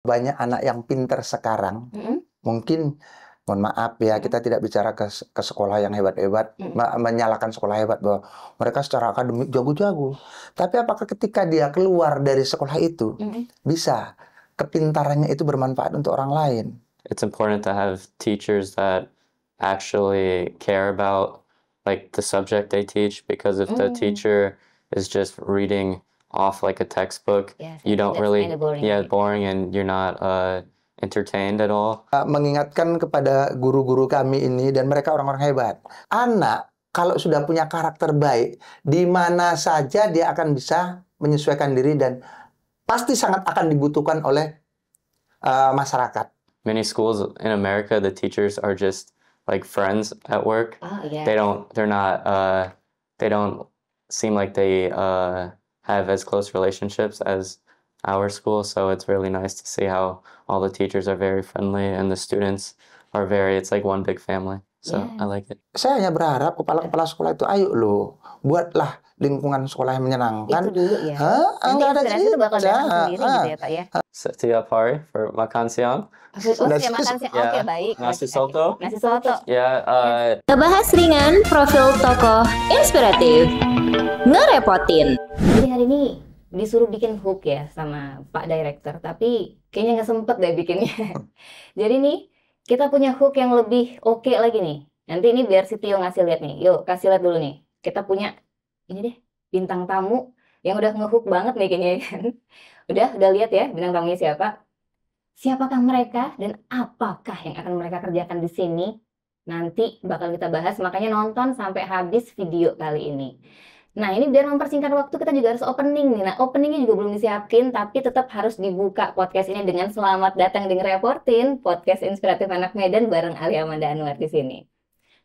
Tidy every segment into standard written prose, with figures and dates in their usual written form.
Banyak anak yang pinter sekarang, mungkin mohon maaf ya, kita tidak bicara ke sekolah yang hebat-hebat, menyalahkan sekolah hebat bahwa mereka secara akademik jago-jago. Tapi apakah ketika dia keluar dari sekolah itu, bisa kepintarannya itu bermanfaat untuk orang lain? It's important to have teachers that actually care about like the subject they teach, because if the teacher is just reading off like a textbook, you don't really boring and you're not entertained at all. Mengingatkan kepada guru-guru kami ini, dan mereka orang-orang hebat. Anak kalau sudah punya karakter baik, di mana saja dia akan bisa menyesuaikan diri dan pasti sangat akan dibutuhkan oleh masyarakat. Many schools in America, the teachers are just like friends at work. They don't seem like they have as close relationships as our school. So it's really nice to see how all the teachers are very friendly and the students are it's like one big family. So I like it. Saya hanya berharap kepala-kepala sekolah itu, ayo loh, buatlah lingkungan sekolah yang menyenangkan. Itu dulu ya. Nanti inspirasi itu bakal datang sendiri gitu ya Pak ya. Setiap hari for makan siang. Makan siang. Oke, baik. Nasi soto. Nasi soto. Ya. Ngebahas ringan, profil tokoh inspiratif, ngerepotin. Jadi hari ini disuruh bikin hook ya sama Pak Director, tapi kayaknya nggak sempet deh bikinnya. Jadi nih kita punya hook yang lebih oke lagi nih. Nanti ini biar si Tio ngasih lihat nih. Yuk kasih lihat dulu nih. Kita punya ini deh bintang tamu yang udah ngehook banget nih kayaknya kan. Udah lihat ya bintang tamunya siapa? Siapakah mereka dan apakah yang akan mereka kerjakan di sini? Nanti bakal kita bahas, makanya nonton sampai habis video kali ini. Nah ini biar mempersingkat waktu kita juga harus opening nih. Nah openingnya juga belum disiapin, tapi tetap harus dibuka podcast ini dengan selamat datang di Ngerepotin, podcast inspiratif anak Medan bareng Ali Amanda Anwar di sini.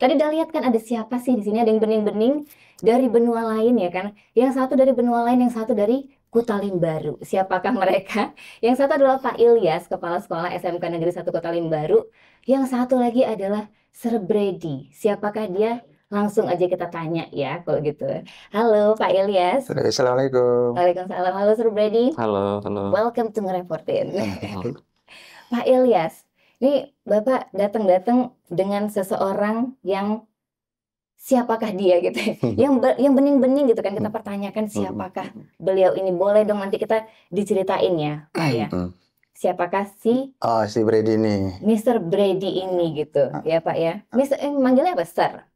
Tadi udah lihat kan ada siapa sih di sini, ada yang bening-bening dari benua lain ya kan. Yang satu dari benua lain, yang satu dari Kutalimbaru. Siapakah mereka? Yang satu adalah Pak Ilyas, Kepala Sekolah SMK Negeri 1 Kutalimbaru. Yang satu lagi adalah Sir Brady. Siapakah dia? Langsung aja kita tanya ya kalau gitu. Halo Pak Ilyas. Assalamualaikum. Waalaikumsalam. Halo Sir Brady. Halo. Welcome to Ngerepotin. Pak Ilyas, ini Bapak datang dengan seseorang yang siapakah dia gitu ya? Yang bening-bening gitu kan, kita pertanyakan siapakah beliau ini. Boleh dong nanti kita diceritain ya Pak ya. Siapakah si Brady ini? Mr. Brady ini gitu ya Pak ya. Manggilnya apa Sir?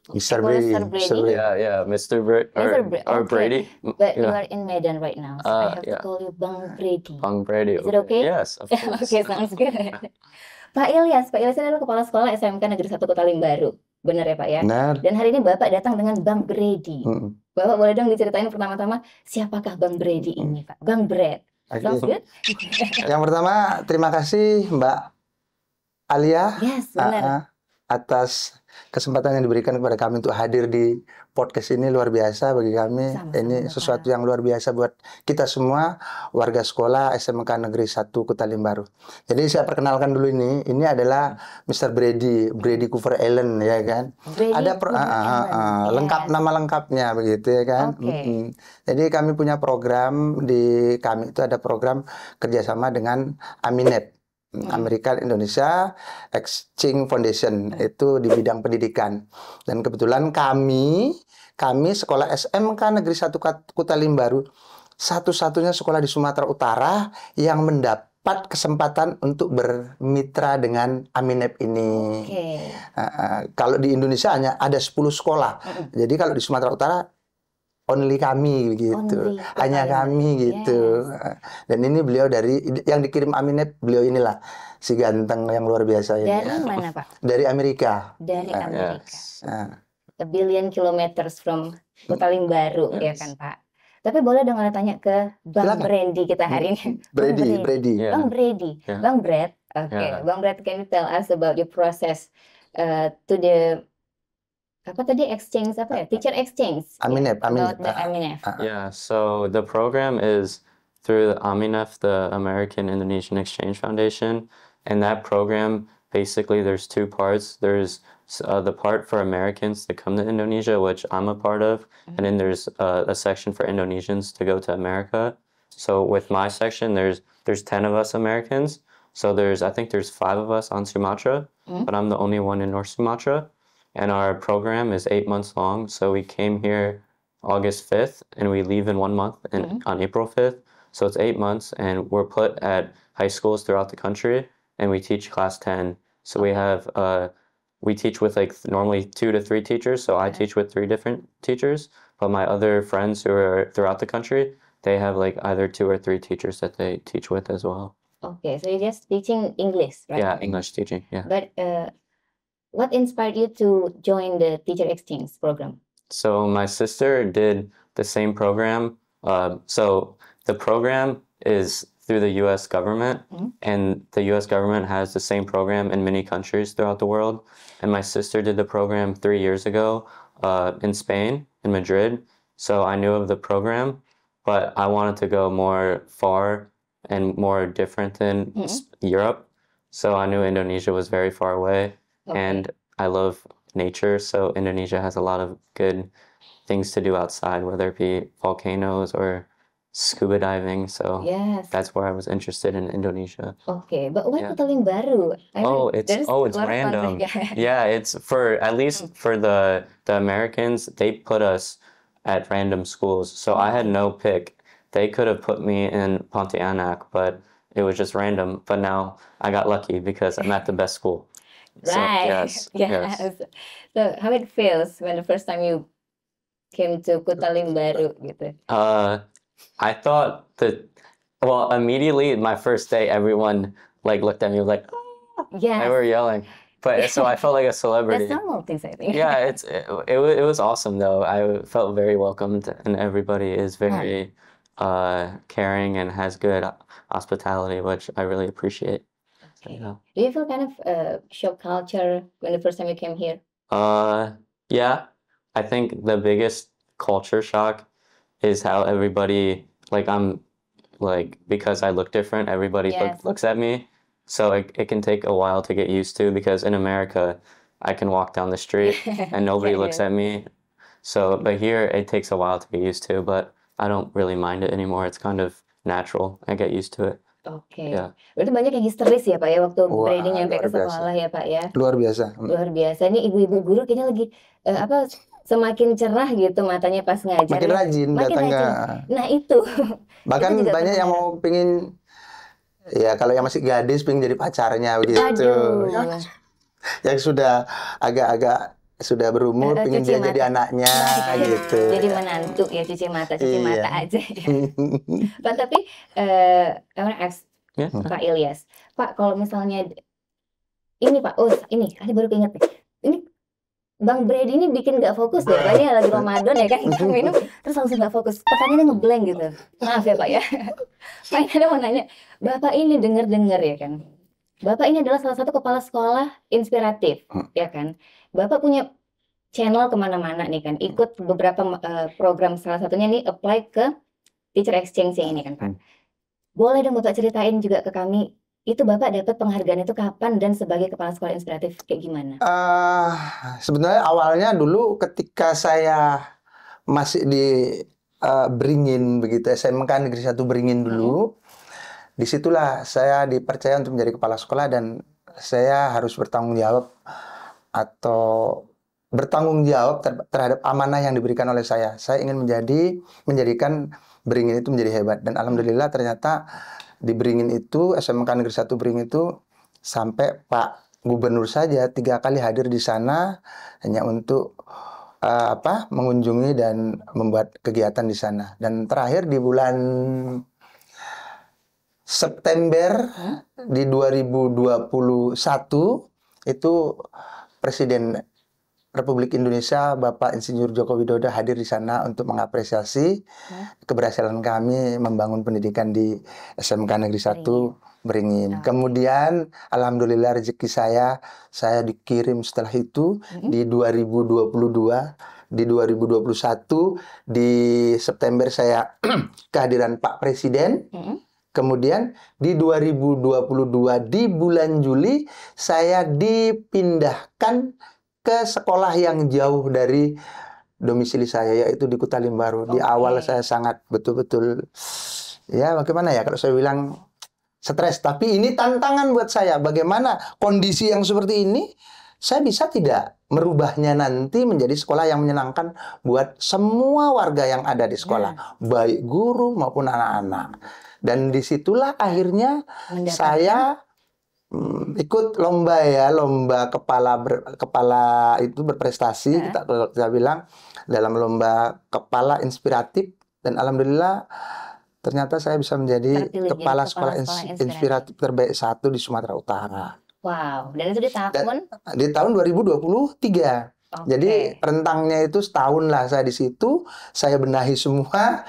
Mr. Brady. Yeah, Mr. Brady. But you are in Medan right now, so I have to call you Bang Brady. Bang Brady. Is it okay? Yes, of course. Okay, sounds good. Pak Ilyas ini adalah Kepala Sekolah SMK Negeri 1 Kutalimbaru. Benar ya Pak ya? Benar. Dan hari ini Bapak datang dengan Bang Brady. Bapak boleh dong diceritain pertama-tama siapakah Bang Brady ini Pak? Bang Brad. Sounds good? Yang pertama, terima kasih Mbak Alia. Yes, benar. Atas kesempatan yang diberikan kepada kami untuk hadir di podcast ini, luar biasa bagi kami. Ini sesuatu yang luar biasa buat kita semua warga sekolah SMK Negeri 1 Kutalimbaru. Jadi saya perkenalkan dulu ini adalah Mr. Brady Cooper Allen ya kan. Ada lengkap nama lengkapnya begitu ya kan. Jadi kami punya program kami itu ada program kerjasama dengan Aminep. Amerika Indonesia Exchange Foundation, itu di bidang pendidikan. Dan kebetulan kami sekolah SMK Negeri 1 Kutalimbaru satu-satunya sekolah di Sumatera Utara yang mendapat kesempatan untuk bermitra dengan Aminep ini. Kalau di Indonesia hanya ada 10 sekolah. Jadi kalau di Sumatera Utara only kami gitu, hanya kami gitu. Dan ini beliau dari yang dikirim Aminep, beliau inilah si ganteng yang luar biasa ini. Dari mana Pak? Dari Amerika. Dari Amerika. A billion kilometers from Kutalimbaru ya kan Pak. Tapi boleh dong tanya ke Bang Brady kita hari ini. Brady. Bang Brady. Bang Brad. Bang Brad, can you tell us about your process to the exchange teacher exchange? Aminep. Yeah, so the program is through the Aminef, the American Indonesian Exchange Foundation, and that program basically there's two parts. There's the part for Americans to come to Indonesia, which I'm a part of, and then there's a section for Indonesians to go to America. So with my section, there's there's 10 of us Americans. So I think there's 5 of us on Sumatra, but I'm the only one in North Sumatra. And our program is 8 months long. So we came here August 5th and we leave in 1 month on April 5th. So it's 8 months and we're put at high schools throughout the country and we teach class 10. So we teach with like normally 2 to 3 teachers. So I teach with 3 different teachers, but my other friends who are throughout the country, they have like either 2 or 3 teachers that they teach with as well. Okay, so you're just teaching English, right? Yeah, English teaching. Yeah. But what inspired you to join the teacher exchange program? So my sister did the same program. So the program is through the U.S. government, and the U.S. government has the same program in many countries throughout the world. And my sister did the program 3 years ago in Spain, in Madrid. So I knew of the program, but I wanted to go more far and more different than Europe. So I knew Indonesia was very far away, and I love nature. So Indonesia has a lot of good things to do outside, whether it be volcanoes or scuba diving. So that's where I was interested in Indonesia. Okay, but why Kutaling Baru? It's random. Yeah, it's for at least for the Americans, they put us at random schools. So I had no pick. They could have put me in Pontianak, but it was just random. But now I got lucky because I'm at the best school. Right. So, yes. So how it feels when the first time you came to Kutaling Baru gitu? I thought immediately my first day, everyone like looked at me like, they were yelling. But so I felt like a celebrity. That's normal things, I think. Yeah, it was awesome though. I felt very welcomed, and everybody is very caring and has good hospitality, which I really appreciate. Okay. Yeah. Do you feel kind of shock culture when the first time you came here? Yeah. I think the biggest culture shock is how everybody, because I look different, everybody looks at me. So it can take a while to get used to, because in America, I can walk down the street and nobody looks at me. So, but here it takes a while to get used to, but I don't really mind it anymore. It's kind of natural. I get used to it. Oke. Ya. Berarti banyak yang histeris ya Pak ya waktu Wah, Brady nyampe ke luar biasa. sekolah ya Pak ya. Luar biasa. Luar biasa. Ini ibu-ibu guru kayaknya lagi semakin cerah gitu matanya pas ngajar. Makin rajin Makin datang rajin. Nah itu. Bahkan Itu juga banyak yang mau pingin, ya kalau yang masih gadis pingin jadi pacarnya begitu. Aduh. Yang sudah agak-agak sudah berumur pingin cuci dia jadi mata. anaknya gitu. Jadi menantu ya, cuci mata Iya. aja ya. Pak, tapi I wanna ask Pak Ilyas. Pak, kalau misalnya ini Pak, ini baru keinget nih. Ini Bang Brady ini bikin nggak fokus deh. Pak, ini lagi Ramadan ya kan, kita minum terus langsung nggak fokus. Pertanyaannya ngeblank gitu. Maaf ya Pak ya. Pak, ini ada mau nanya. Bapak ini dengar-dengar ya kan. Bapak ini adalah salah satu kepala sekolah inspiratif, ya kan. Bapak punya channel kemana-mana nih kan. Ikut beberapa program, salah satunya nih apply ke Teacher Exchange yang ini kan Pak. Boleh dong Bapak ceritain juga ke kami, itu Bapak dapat penghargaan itu kapan dan sebagai kepala sekolah inspiratif kayak gimana? Sebenarnya awalnya dulu ketika saya masih di Beringin begitu, SMK Negeri 1 Beringin dulu, disitulah saya dipercaya untuk menjadi kepala sekolah dan saya harus bertanggung jawab terhadap amanah yang diberikan oleh saya. Saya ingin menjadikan Beringin itu menjadi hebat, dan alhamdulillah ternyata di Beringin itu, SMK Negeri 1 Beringin itu, sampai Pak Gubernur saja 3 kali hadir di sana hanya untuk mengunjungi dan membuat kegiatan di sana. Dan terakhir di bulan September di 2021 itu Presiden Republik Indonesia Bapak Insinyur Joko Widodo hadir di sana untuk mengapresiasi keberhasilan kami membangun pendidikan di SMK Negeri 1 Beringin. Kemudian alhamdulillah rezeki saya dikirim setelah itu di 2022, di 2021 di September saya kehadiran Pak Presiden. Kemudian di 2022 di bulan Juli saya dipindahkan ke sekolah yang jauh dari domisili saya, yaitu di Kutaling Baru. Di awal saya sangat betul-betul, ya bagaimana ya kalau saya bilang, stres. Tapi ini tantangan buat saya. Bagaimana kondisi yang seperti ini, saya bisa tidak merubahnya nanti menjadi sekolah yang menyenangkan buat semua warga yang ada di sekolah, baik guru maupun anak-anak. Dan disitulah akhirnya saya ikut lomba ya, lomba kepala itu berprestasi, kita bilang dalam lomba kepala inspiratif, dan alhamdulillah ternyata saya bisa menjadi kepala sekolah inspiratif terbaik 1 di Sumatera Utara. Wow, dan itu di tahun 2023. Jadi rentangnya itu setahun lah saya di situ, saya benahi semua.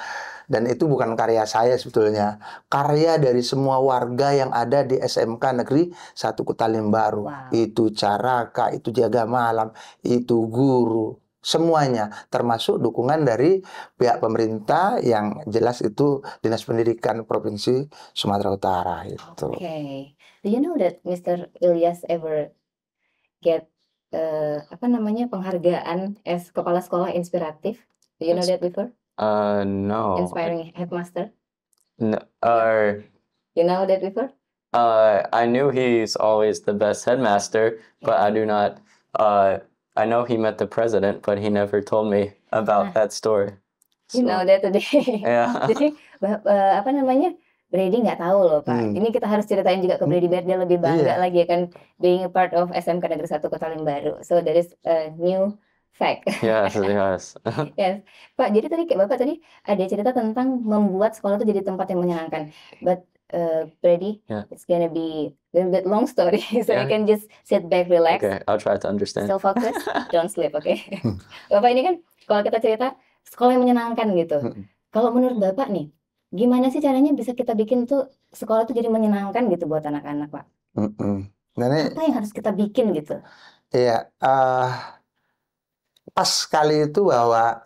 Dan itu bukan karya saya sebetulnya, karya dari semua warga yang ada di SMK Negeri 1 Kutalim Baru. Itu Caraka, itu Jaga Malam, itu guru, semuanya, termasuk dukungan dari pihak pemerintah yang jelas itu Dinas Pendidikan Provinsi Sumatera Utara itu. Okay. Do you know that Mr. Ilyas ever get penghargaan as kepala sekolah inspiratif? Do you know that before? No. Inspiring headmaster? No, You know that before? I knew he's always the best headmaster, but I do not. I know he met the president, but he never told me about that story. You know that today. Yeah. Jadi Brady nggak tahu loh Pak. Ini kita harus ceritain juga ke Brady biar dia lebih bangga lagi kan, being a part of SMK Negeri 1 Kutalim Baru. So that is a new fact. Yes. Yes. Pak, jadi tadi Bapak tadi ada cerita tentang membuat sekolah itu jadi tempat yang menyenangkan. But Brady, it's gonna be a little bit long story, so you can just sit back, relax. Okay, I'll try to understand. Still focus, don't sleep, okay? Bapak ini kan kalau kita cerita sekolah yang menyenangkan gitu. Kalau menurut Bapak nih, gimana sih caranya bisa kita bikin tuh sekolah tuh jadi menyenangkan gitu buat anak-anak, Pak? Apa yang harus kita bikin gitu? Iya, pas sekali itu bahwa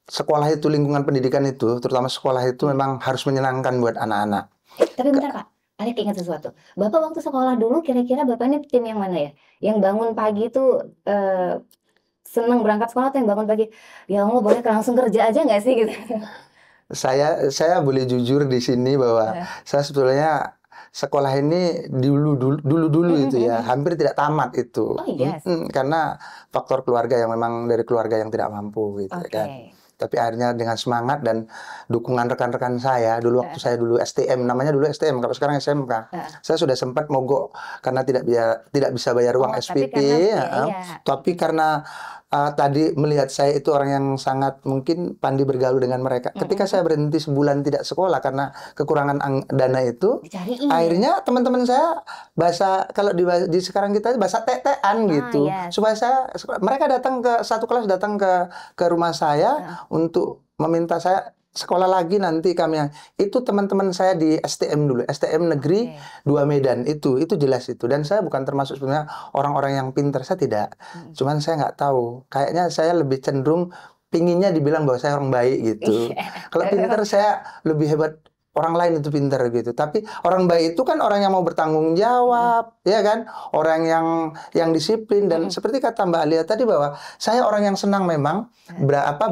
sekolah itu, lingkungan pendidikan itu, terutama sekolah itu memang harus menyenangkan buat anak-anak. Tapi bentar Pak, Alek ingat sesuatu. Bapak waktu sekolah dulu kira-kira Bapak ini tim yang mana ya? Yang bangun pagi itu senang berangkat sekolah atau yang bangun pagi, ya Allah boleh langsung kerja aja nggak sih gitu? Saya boleh jujur di sini bahwa saya sebetulnya sekolah ini dulu itu ya hampir tidak tamat itu. Karena faktor keluarga yang memang dari keluarga yang tidak mampu gitu kan. Tapi akhirnya dengan semangat dan dukungan rekan-rekan saya, dulu waktu saya dulu STM, namanya dulu STM, kalau sekarang SMK, saya sudah sempat mogok karena tidak bisa bayar uang SPP, tapi karena tadi melihat saya itu orang yang sangat mungkin pandai bergaul dengan mereka. Ketika saya berhenti sebulan tidak sekolah karena kekurangan dana itu, akhirnya teman-teman saya kalau di sekarang kita bahasa tek-tekan gitu, supaya mereka datang ke satu kelas, datang ke rumah saya untuk meminta saya sekolah lagi nanti kami yang itu teman-teman saya di STM dulu, STM Negeri 2 Medan itu jelas itu. Dan saya bukan termasuk sebenarnya orang-orang yang pintar, saya tidak. Cuman saya nggak tahu, kayaknya saya lebih cenderung pinginnya dibilang bahwa saya orang baik gitu. Kalau pintar saya lebih hebat, orang lain itu pintar gitu. Tapi orang baik itu kan orang yang mau bertanggung jawab, ya kan? Orang yang disiplin. Dan seperti kata Mbak Alia tadi bahwa saya orang yang senang memang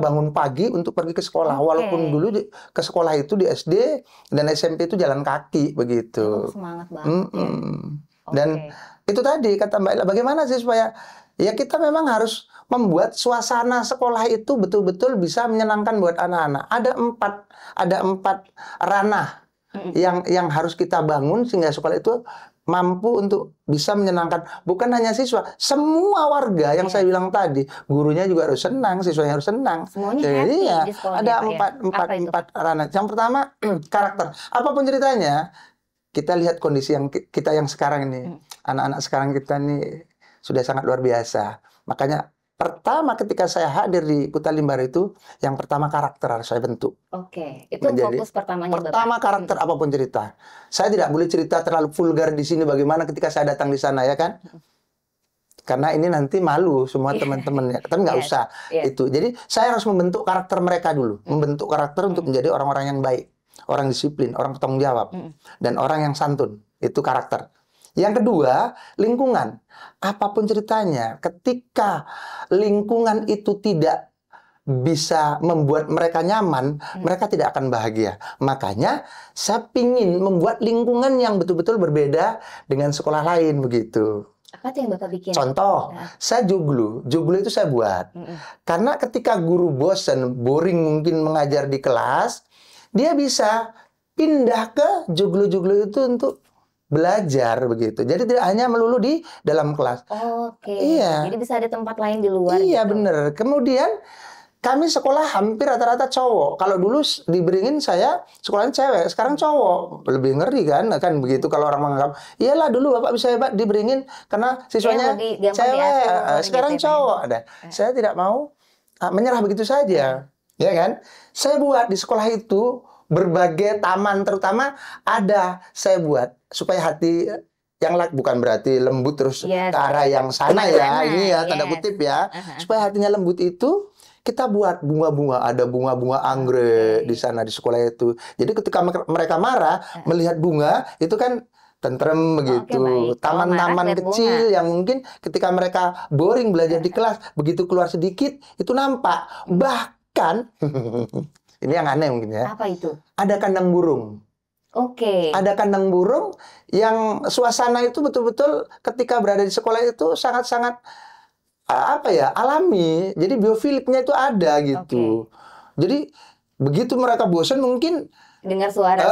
bangun pagi untuk pergi ke sekolah. Walaupun dulu ke sekolah itu di SD dan SMP itu jalan kaki begitu. Semangat banget. Dan itu tadi kata Mbak Alia, bagaimana sih supaya ya kita memang harus membuat suasana sekolah itu betul-betul bisa menyenangkan buat anak-anak. Ada empat ranah yang harus kita bangun sehingga sekolah itu mampu untuk bisa menyenangkan bukan hanya siswa, semua warga yang saya bilang tadi, gurunya juga harus senang, siswanya harus senang. Semuanya jadi happy ya di sekolah ada ya, empat ranah. Yang pertama karakter. Apapun ceritanya, kita lihat kondisi yang kita yang sekarang ini, anak-anak sekarang kita ini sudah sangat luar biasa. Makanya pertama ketika saya hadir di Kutalim Baru itu, yang pertama karakter harus saya bentuk. Itu fokus pertamanya Pertama Bapak. karakter apapun cerita. Saya tidak boleh cerita terlalu vulgar di sini bagaimana ketika saya datang di sana ya kan. Karena ini nanti malu semua teman-teman ya. Tapi nggak usah itu. Jadi saya harus membentuk karakter mereka dulu. Membentuk karakter untuk menjadi orang-orang yang baik. Orang disiplin, orang bertanggung jawab. Dan orang yang santun. Itu karakter. Yang kedua, lingkungan. Apapun ceritanya, ketika lingkungan itu tidak bisa membuat mereka nyaman, mereka tidak akan bahagia. Makanya saya pingin membuat lingkungan yang betul-betul berbeda dengan sekolah lain begitu. Apa tuh yang Bapak bikin? Contoh, saya joglo itu saya buat. Karena ketika guru bosan, boring mungkin mengajar di kelas, dia bisa pindah ke joglo-joglo itu untuk belajar begitu. Jadi tidak hanya melulu di dalam kelas. Oke. Iya. Jadi bisa ada tempat lain di luar. Iya, gitu. bener. Kemudian kami sekolah hampir rata-rata cowok. Kalau dulu di Beringin saya sekolahnya cewek, sekarang cowok. Lebih ngeri kan begitu kalau orang menganggap, iyalah dulu Bapak bisa hebat di Beringin karena siswanya lebih gampang cewek, diatur, sekarang gitu ya, cowok. Ada. Saya tidak mau menyerah begitu saja, ya kan? Saya buat di sekolah itu berbagai taman, terutama saya buat supaya hati yang bukan berarti lembut terus Yes. ke arah yang sana ya, Kemana-mana, ini ya tanda yes. kutip ya, supaya hatinya lembut itu. Kita buat bunga-bunga, ada bunga-bunga anggrek di sana di sekolah itu. Jadi ketika mereka marah, melihat bunga, itu kan tentrem begitu. baik. Kalau Taman-taman marah, lihat kecil yang mungkin ketika mereka boring belajar di kelas, begitu keluar sedikit, itu nampak. Bahkan, ini yang aneh mungkin ya, Apa itu? ada kandang burung. Oke. Ada kandang burung yang suasana itu betul-betul ketika berada di sekolah itu sangat-sangat alami. Jadi biofiliknya itu ada gitu. Jadi begitu mereka bosan mungkin Dengar suara.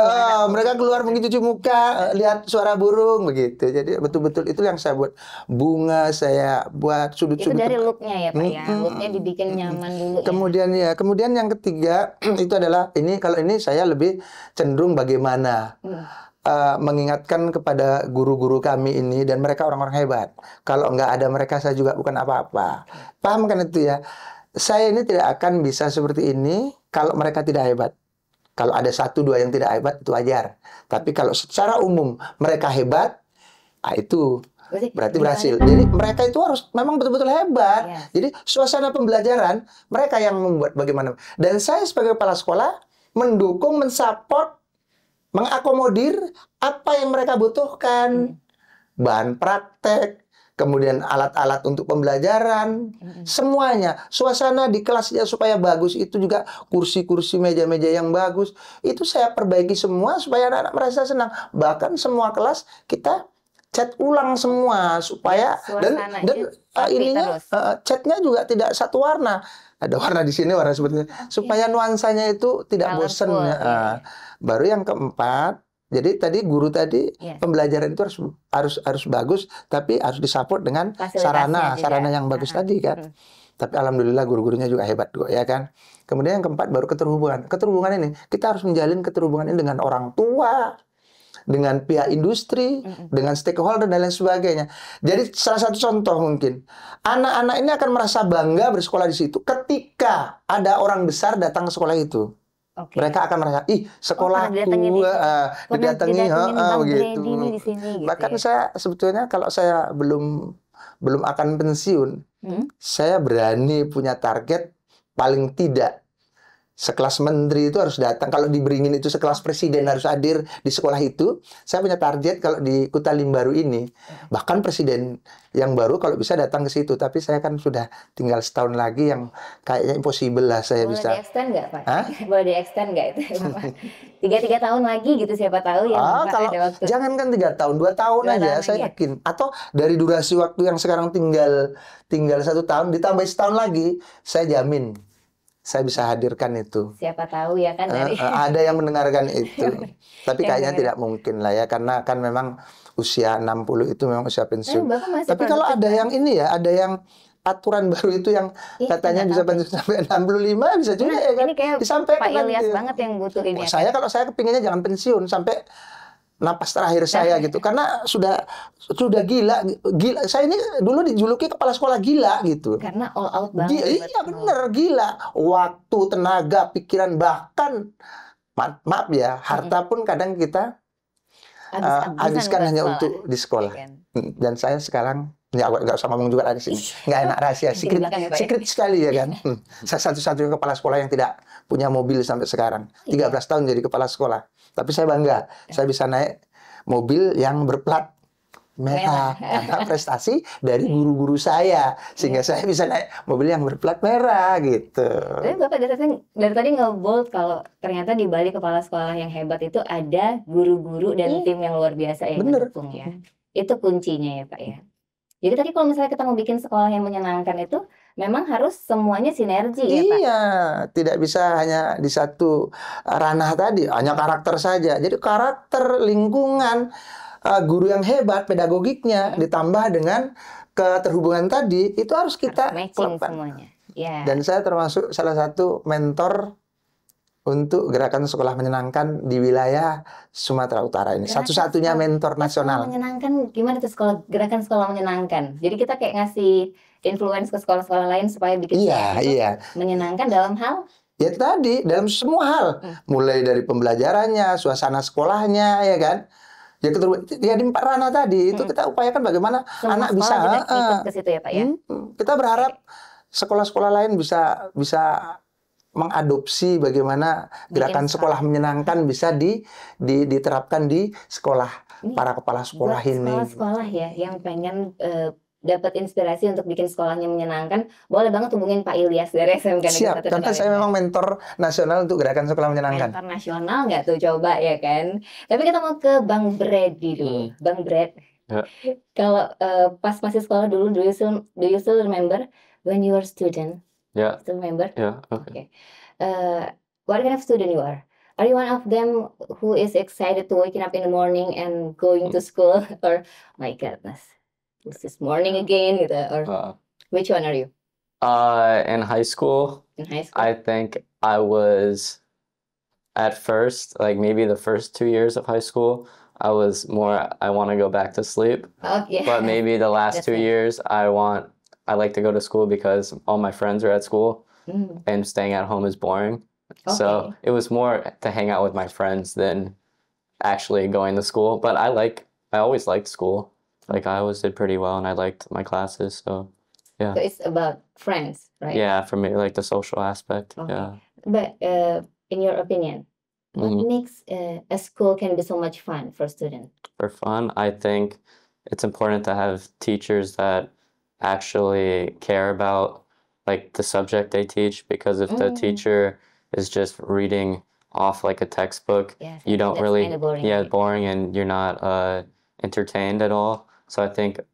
mereka keluar mungkin cuci muka, lihat suara burung begitu. Jadi betul-betul itu yang saya buat. Bunga saya buat Itu sudut-sudut. dari looknya ya Pak ya. Looknya dibikin nyaman dulu ya. Kemudian yang ketiga itu adalah kalau ini saya lebih cenderung bagaimana mengingatkan kepada guru-guru kami ini, dan mereka orang-orang hebat. Kalau nggak ada mereka saya juga bukan apa-apa. Paham kan itu ya? Saya ini tidak akan bisa seperti ini kalau mereka tidak hebat. Kalau ada 1-2 yang tidak hebat itu wajar. Tapi kalau secara umum mereka hebat, itu berarti berhasil. Jadi mereka itu harus memang betul-betul hebat. Yes. Jadi suasana pembelajaran mereka yang membuat bagaimana. Dan saya sebagai kepala sekolah mendukung, mensupport, mengakomodir apa yang mereka butuhkan. Bahan praktek, kemudian alat-alat untuk pembelajaran, semuanya. Suasana di kelasnya supaya bagus, itu juga kursi-kursi, meja-meja yang bagus. Itu saya perbaiki semua supaya anak-anak merasa senang. Bahkan semua kelas kita cat ulang semua supaya ininya catnya juga tidak satu warna. Ada warna di sini, warna seperti ini. Supaya nuansanya itu tidak bosan. Baru yang keempat, jadi tadi guru tadi pembelajaran itu harus bagus, tapi harus disupport dengan sarana yang bagus tadi kan. Tapi alhamdulillah guru-gurunya juga hebat kok ya kan. Kemudian yang keempat baru keterhubungan. Keterhubungan ini kita harus menjalin keterhubungan ini dengan orang tua, dengan pihak industri, dengan stakeholder dan lain sebagainya. Jadi salah satu contoh mungkin, anak-anak ini akan merasa bangga bersekolah di situ ketika ada orang besar datang ke sekolah itu. Mereka akan merasa, sekolahku didatangi begitu. Bahkan saya sebetulnya kalau saya belum akan pensiun, saya berani punya target paling tidak sekelas menteri itu harus datang. Kalau di Beringin itu sekelas presiden harus hadir di sekolah itu. Saya punya target kalau di Kuta Limbaru ini, bahkan presiden yang baru kalau bisa datang ke situ. Tapi saya kan sudah tinggal setahun lagi yang kayaknya impossible lah saya Boleh bisa. Boleh di-extend nggak Pak? Boleh di-extend nggak itu? 3 tahun lagi gitu siapa tahu ya. Kalau ada waktu. Jangankan 3 tahun, 2 tahun aja saya yakin. Atau dari durasi waktu yang sekarang tinggal 1 tahun ditambah setahun lagi, saya jamin saya bisa hadirkan itu. Siapa tahu ya kan dari ada yang mendengarkan itu. Tapi kayaknya tidak mungkin lah ya, karena kan memang usia 60 itu memang usia pensiun. Tapi kalau ada yang ini ya, ada yang aturan baru itu yang katanya bisa pensiun sampai 65 bisa juga ya kan. Ini kayak disampaikan Pak Ilyas banget yang butuh ini. Kalau saya kepinginnya jangan pensiun sampai napas terakhir saya gitu, karena sudah gila. Saya ini dulu dijuluki kepala sekolah gila gitu. Karena all out banget. Iya bener, gila. Waktu, tenaga, pikiran, bahkan maaf ya, harta pun kadang kita habiskan hanya untuk di sekolah. Dan saya sekarang nggak usah ngomong juga di sini, nggak enak, rahasia, secret sekali ya kan. Saya satu-satunya kepala sekolah yang tidak punya mobil sampai sekarang. 13 tahun jadi kepala sekolah. Tapi saya bangga, saya bisa naik mobil yang berplat merah karena prestasi dari guru-guru saya sehingga saya bisa naik mobil yang berplat merah gitu. Tapi Bapak dari tadi nge-bold kalau ternyata di balik kepala sekolah yang hebat itu ada guru-guru dan tim yang luar biasa yang Bener. mendukung ya. Itu kuncinya ya Pak ya. Jadi tadi kalau misalnya kita mau bikin sekolah yang menyenangkan itu memang harus semuanya sinergi ya Pak. Iya, tidak bisa hanya di satu ranah tadi, hanya karakter saja. Jadi karakter, lingkungan, guru yang hebat, pedagogiknya ditambah dengan keterhubungan tadi itu harus kita matching klubkan. semuanya. Ya. Dan saya termasuk salah satu mentor untuk gerakan sekolah menyenangkan di wilayah Sumatera Utara ini. Gerakan Satu-satunya sekolah- mentor Sekolah nasional. menyenangkan gimana tuh gerakan sekolah menyenangkan. Jadi kita kayak ngasih influence ke sekolah-sekolah lain supaya bikin Iya, sekolah itu iya. menyenangkan dalam hal Ya tadi dalam semua hal, mulai dari pembelajarannya, suasana sekolahnya, ya kan? Ya di 4 ranah tadi itu kita upayakan bagaimana semua anak sekolah bisa. juga ikut ke situ ya Pak ya. Kita berharap sekolah-sekolah lain bisa mengadopsi bagaimana gerakan sekolah menyenangkan bisa diterapkan di sekolah Ini para kepala sekolah buat ini. sekolah-sekolah ya yang pengen dapat inspirasi untuk bikin sekolahnya menyenangkan, boleh banget hubungin Pak Ilyas dari SMK Negeri Siap, 1 karena saya memang mentor nasional untuk gerakan sekolah menyenangkan. mentor nasional nggak tuh coba ya kan. Tapi kita mau ke Bang Brady dulu. Bang Brad, Ya. kalau pas masih sekolah dulu, do you still remember when you were student? Yeah, Still remember? yeah, okay. What kind of student you are? Are you one of them who is excited to waking up in the morning and going to school? Or, my goodness, this is morning again, gitu. Or which one are you In high school, in high school? I think I was at first, like maybe the first 2 years of high school, I was more, I want to go back to sleep. Oh, yeah. But maybe the last That's 2 it. years, I like to go to school because all my friends are at school Mm, and staying at home is boring. So it was more to hang out with my friends than actually going to school. But I always liked school. Like I always did pretty well and I liked my classes. So so it's about friends, right? yeah, for me, like the social aspect. Okay. Yeah. But in your opinion, what Mhm. makes a school can be so much fun for students? For fun, I think it's important to have teachers that actually care about like the subject they teach, because if the teacher is just reading off like a textbook, Yes, you don't that's really kinda boring, yeah, right? boring, and you're not entertained at all. So I think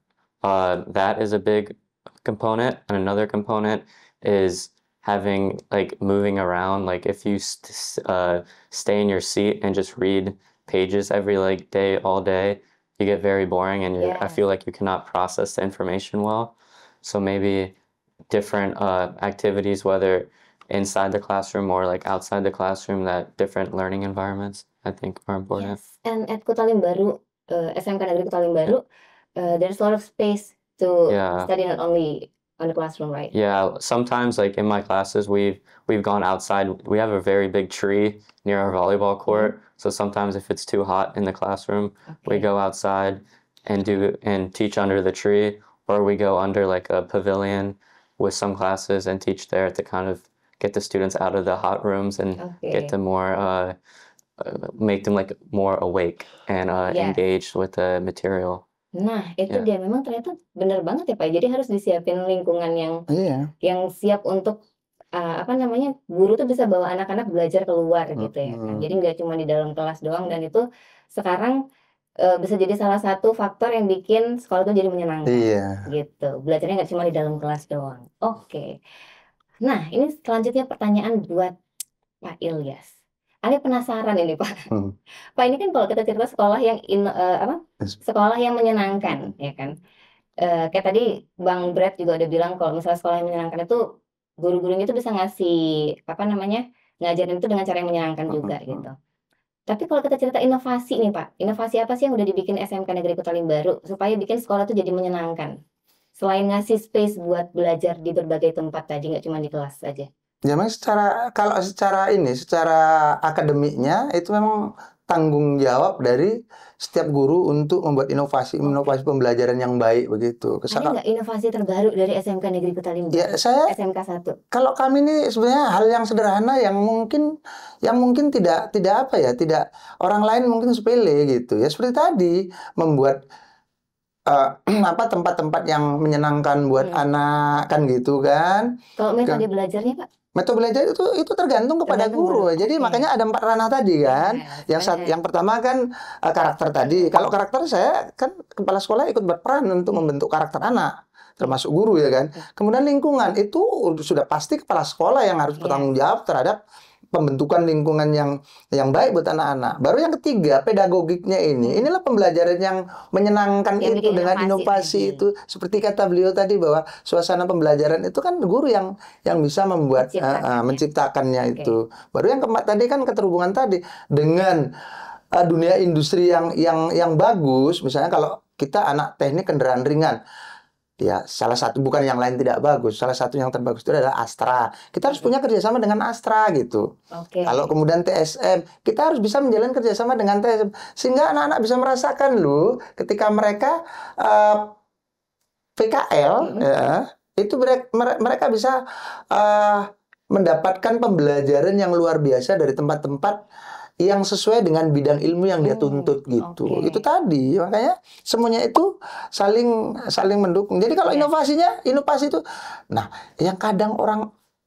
that is a big component. And another component is having like moving around. Like if you stay in your seat and just read pages every like day, all day, you get very boring, and I feel like you cannot process the information well. So maybe different activities, whether inside the classroom or like outside the classroom, that different learning environments, I think, are important. Yes, and at Kota Limbaru, SMK Negeri Kota Limbaru, there's a lot of space to Yeah. study, not only on the classroom, right? Yeah, sometimes like in my classes, we've gone outside. We have a very big tree near our volleyball court. So sometimes if it's too hot in the classroom, we go outside and teach under the tree, or we go under like a pavilion with some classes and teach there to kind of get the students out of the hot rooms and get them more make them like more awake and engaged with the material. Nah, itu dia memang ternyata benar banget ya Pak. Jadi harus disiapin lingkungan yang siap untuk guru tuh bisa bawa anak-anak belajar keluar gitu ya kan. Jadi nggak cuma di dalam kelas doang, dan itu sekarang bisa jadi salah satu faktor yang bikin sekolah itu jadi menyenangkan. Iya. Gitu. Belajarnya nggak cuma di dalam kelas doang. Oke. Nah, ini selanjutnya pertanyaan buat Pak Ilyas. Ale penasaran ini Pak. Pak, ini kan kalau kita cerita sekolah yang sekolah yang menyenangkan, ya kan? Kayak tadi Bang Brad juga udah bilang kalau misalnya sekolah yang menyenangkan itu guru-gurunya itu bisa ngasih ngajarin itu dengan cara yang menyenangkan juga gitu. Tapi kalau kita cerita inovasi nih Pak, inovasi apa sih yang udah dibikin SMK Negeri Kota Limbaru supaya bikin sekolah itu jadi menyenangkan? Selain ngasih space buat belajar di berbagai tempat tadi, nggak cuma di kelas saja. Ya memang secara akademiknya itu memang tanggung jawab dari setiap guru untuk membuat inovasi pembelajaran yang baik begitu. Ada nggak inovasi terbaru dari SMK Negeri Kota Limbaru? Ya, SMK 1. Kalau kami ini sebenarnya hal yang sederhana yang mungkin tidak orang lain mungkin sepele gitu. Ya seperti tadi membuat apa tempat-tempat yang menyenangkan buat anak kan gitu kan. Kalau metode belajarnya Pak? Metode belajar itu tergantung kepada Tergantung guru. guru. Jadi Oke. makanya ada 4 ranah tadi kan. Yang pertama kan karakter tadi. Kalau karakter saya kan kepala sekolah ikut berperan untuk membentuk karakter anak, termasuk guru ya kan. Kemudian lingkungan itu sudah pasti kepala sekolah yang harus bertanggung jawab terhadap pembentukan lingkungan yang baik buat anak-anak. Baru yang ketiga, pedagogiknya inilah pembelajaran yang menyenangkan Yang itu bikin dengan inovasi inovasi itu. Seperti kata beliau tadi bahwa suasana pembelajaran itu kan guru yang bisa membuat menciptakannya Oke. itu. Baru yang keempat tadi kan keterhubungan tadi dengan dunia industri yang bagus. Misalnya kalau kita anak teknik kendaraan ringan, ya, salah satu, bukan yang lain tidak bagus. Salah satu yang terbagus itu adalah Astra. Kita harus punya kerjasama dengan Astra gitu. Oke. Kalau kemudian TSM, kita harus bisa menjalin kerjasama dengan TSM. Sehingga anak-anak bisa merasakan loh, ketika mereka PKL, ya, itu mereka bisa mendapatkan pembelajaran yang luar biasa dari tempat-tempat yang sesuai dengan bidang ilmu yang dia tuntut gitu. Oke. Itu tadi, makanya semuanya itu saling mendukung. Jadi kalau inovasi itu, nah yang kadang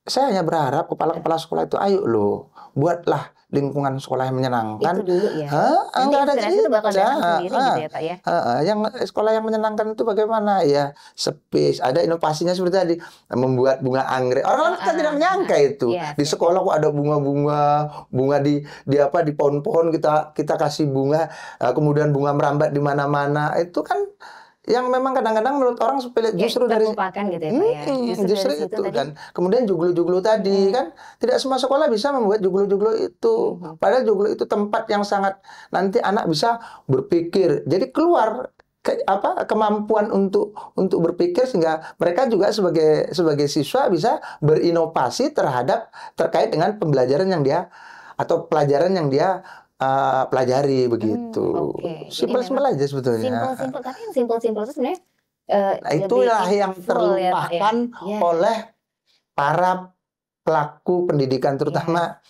saya hanya berharap kepala-kepala sekolah itu, ayo loh, buatlah lingkungan sekolah yang menyenangkan. Itu dulu ya. Enggak ada Inspirasi itu bakal datang cerita. sendiri gitu ya Pak ya. Yang sekolah yang menyenangkan itu bagaimana? Ya, space, ada inovasinya seperti tadi, membuat bunga anggrek. Orang kita tidak menyangka itu. Iya, Di sekolah kok ada bunga di pohon-pohon kita kasih bunga, kemudian bunga merambat di mana-mana. Itu kan yang memang kadang-kadang menurut orang sepele, justru dari terlupakan gitu ya Pak ya. justru dari situ itu tadi. kan. Kemudian juglo-juglo tadi kan tidak semua sekolah bisa membuat juglo-juglo itu. Padahal juglo itu tempat yang sangat nanti anak bisa berpikir. Jadi keluar kemampuan untuk berpikir, sehingga mereka juga sebagai siswa bisa berinovasi terkait dengan pembelajaran yang dia atau pelajaran yang dia pelajari begitu. Oke. Jadi Simpel-simpel aja sebetulnya. Simpel-simpel, tapi yang simpel-simpel itu sebenarnya Nah, itulah lebih yang impactful ya, Pak, ya. terlupakan Iya. oleh para pelaku pendidikan, terutama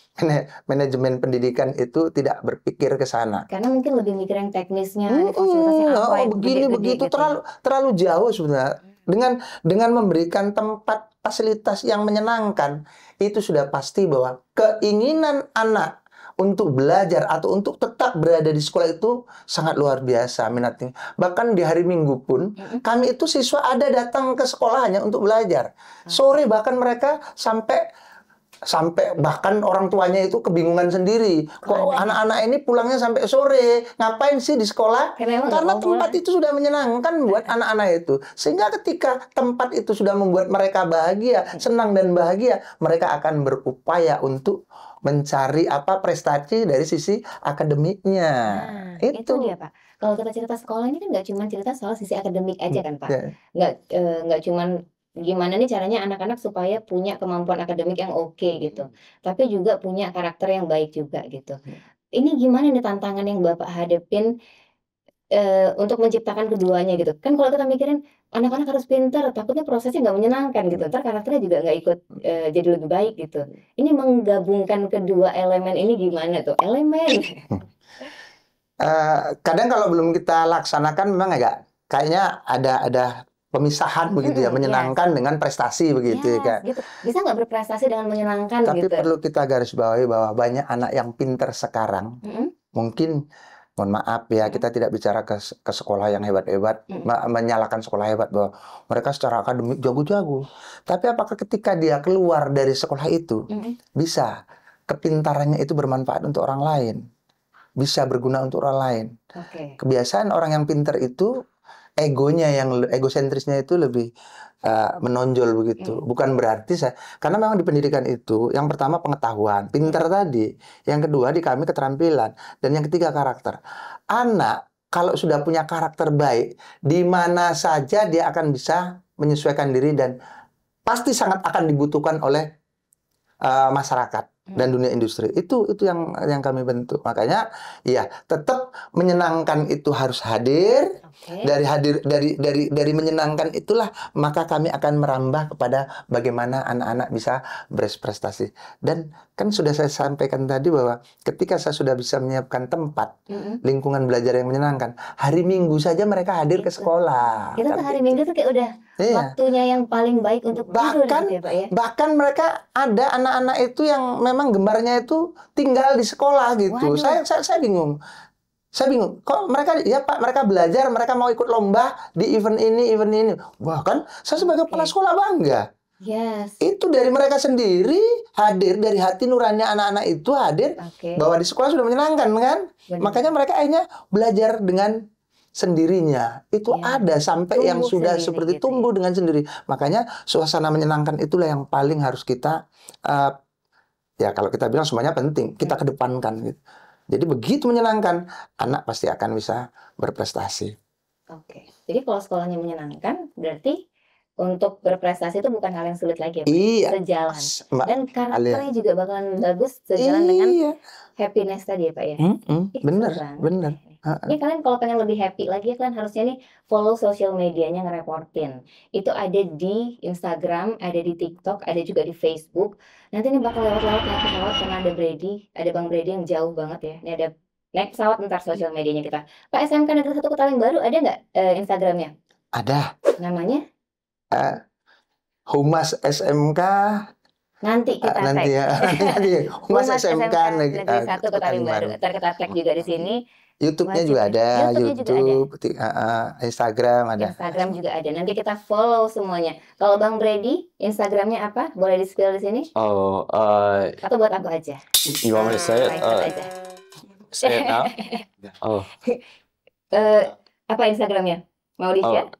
manajemen pendidikan itu tidak berpikir ke sana. Karena mungkin lebih mikir yang teknisnya, ada fasilitasnya apa yang begini gede-gede begitu gitu. terlalu jauh sebenarnya. Dengan memberikan tempat fasilitas yang menyenangkan, itu sudah pasti bahwa keinginan anak untuk belajar atau untuk tetap berada di sekolah itu sangat luar biasa minatnya. Bahkan di hari Minggu pun kami itu siswa ada datang ke sekolah hanya untuk belajar. Sore bahkan mereka sampai bahkan orang tuanya itu kebingungan sendiri. Kok anak-anak ini pulangnya sampai sore? Ngapain sih di sekolah? Karena tempat itu sudah menyenangkan buat anak-anak itu. Sehingga ketika tempat itu sudah membuat mereka bahagia, senang dan bahagia, mereka akan berupaya untuk mencari prestasi dari sisi akademiknya. Nah, itu dia Pak. Kalau kita cerita sekolah ini kan nggak cuma cerita soal sisi akademik aja kan Pak. Nggak cuma gimana nih caranya anak-anak supaya punya kemampuan akademik yang oke gitu. Tapi juga punya karakter yang baik juga gitu. Ini gimana nih tantangan yang Bapak hadapin untuk menciptakan keduanya gitu. Kan kalau kita mikirin anak-anak harus pintar, takutnya prosesnya nggak menyenangkan gitu. Ntar karakternya juga nggak ikut jadi lebih baik gitu. Ini menggabungkan kedua elemen ini gimana tuh? Kadang kalau belum kita laksanakan memang kayaknya ada pemisahan begitu ya, menyenangkan dengan prestasi begitu ya. Gitu. Bisa nggak berprestasi dengan menyenangkan Tapi gitu? perlu kita garis bawahi bahwa banyak anak yang pintar sekarang, mungkin mohon maaf ya, kita tidak bicara ke sekolah yang hebat-hebat, menyalahkan sekolah hebat bahwa mereka secara akademik jago-jago. Tapi apakah ketika dia keluar dari sekolah itu, bisa kepintarannya itu bermanfaat untuk orang lain? Bisa berguna untuk orang lain. Kebiasaan orang yang pintar itu, egosentrisnya itu lebih menonjol begitu. Bukan berarti karena memang di pendidikan itu yang pertama pengetahuan, pintar tadi, yang kedua di kami keterampilan, dan yang ketiga karakter. Anak kalau sudah punya karakter baik, di mana saja dia akan bisa menyesuaikan diri dan pasti sangat akan dibutuhkan oleh masyarakat dan dunia industri. Itu yang kami bentuk. Makanya ya tetap menyenangkan itu harus hadir. Oke. Dari menyenangkan itulah maka kami akan merambah kepada bagaimana anak-anak bisa berprestasi. Dan kan sudah saya sampaikan tadi bahwa ketika saya sudah bisa menyiapkan tempat lingkungan belajar yang menyenangkan, hari Minggu saja mereka hadir ke sekolah. Kita tuh hari Minggu tuh kayak udah waktunya yang paling baik untuk tidur gitu ya Pak ya. Bahkan mereka ada anak-anak itu yang memang gemarnya itu tinggal di sekolah gitu. Waduh. Saya bingung. Saya bingung. Kok mereka ya Pak, mereka belajar, mereka mau ikut lomba di event ini. Wah, kan saya sebagai kepala sekolah bangga. Yes. Itu dari mereka sendiri hadir, dari hati nurani anak-anak itu hadir bahwa di sekolah sudah menyenangkan kan? Benar. Makanya mereka akhirnya belajar dengan sendirinya. Itu ada sampai yang sudah seperti tumbuh dengan sendiri. Makanya suasana menyenangkan itulah yang paling harus kita ya kalau kita bilang semuanya penting, kita kedepankan gitu. Jadi begitu menyenangkan, anak pasti akan bisa berprestasi. Oke. Jadi kalau sekolahnya menyenangkan, berarti untuk berprestasi itu bukan hal yang sulit lagi ya Pak? Iya. Sejalan. Dan karakternya juga bakalan bagus sejalan dengan happiness tadi ya Pak ya? Bener. Ini kalian kalau pengen lebih happy lagi kalian harusnya nih follow social medianya ngereportin. Itu ada di Instagram, ada di TikTok, ada juga di Facebook. Nanti ini bakal lewat-lewat naik pesawat karena ada Bang Brady yang jauh banget ya. Ini ada naik pesawat ntar social medianya kita. Pak SMK Negeri 1 Kota Baru ada nggak Instagramnya? Ada. Namanya? Humas SMK. Nanti kita tag. Nanti Humas SMK Negeri 1 Kota Baru. Ntar kita tag juga di sini. YouTube-nya juga ada, Instagram ada. Instagram juga ada. Nanti kita follow semuanya. Kalau Bang Brady, Instagramnya apa? Boleh di-spill di sini? Atau buat aku aja? You want me to say it? Say it now? Apa Instagramnya? Mau di-share?